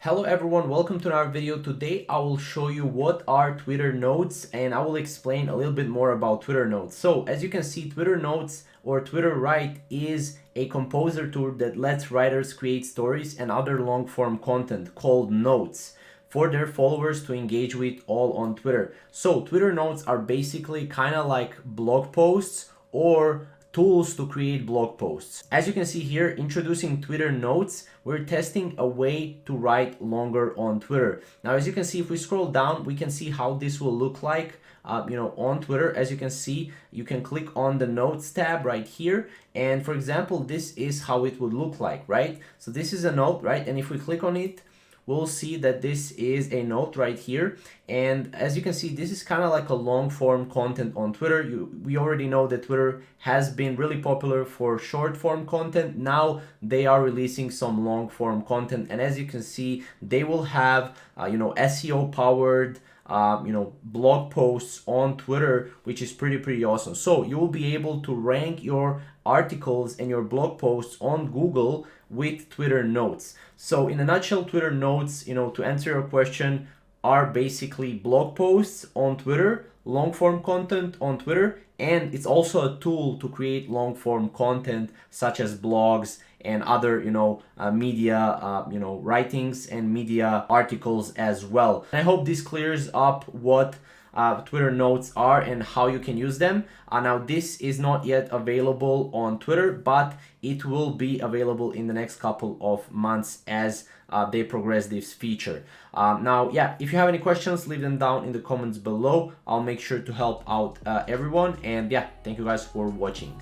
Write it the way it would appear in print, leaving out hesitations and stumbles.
Hello everyone, welcome to another video. Today I will show you what are Twitter Notes and I will explain a little bit more about Twitter Notes. So as you can see, Twitter Notes or Twitter Write is a composer tool that lets writers create stories and other long form content called notes for their followers to engage with all on Twitter. So Twitter Notes are basically kind of like blog posts or tools to create blog posts. As you can see here, introducing Twitter Notes, we're testing a way to write longer on Twitter. Now, as you can see, if we scroll down, we can see how this will look like on Twitter. As you can see, you can click on the Notes tab right here. And for example, this is how it would look like, right? So this is a note, right? And if we click on it, we'll see that this is a note right here. And as you can see, this is kind of like a long form content on Twitter. We already know that Twitter has been really popular for short form content. Now they are releasing some long form content. And as you can see, they will have, SEO powered, blog posts on Twitter, which is pretty awesome. So you will be able to rank your articles and your blog posts on Google with Twitter Notes. So in a nutshell, Twitter Notes, to answer your question, are basically blog posts on Twitter, long form content on Twitter, and it's also a tool to create long form content such as blogs and other media writings and media articles as well. And I hope this clears up what Twitter Notes are and how you can use them. Now this is not yet available on Twitter, but it will be available in the next couple of months as they progress this feature. If you have any questions, leave them down in the comments below. I'll make sure to help out everyone. And thank you guys for watching.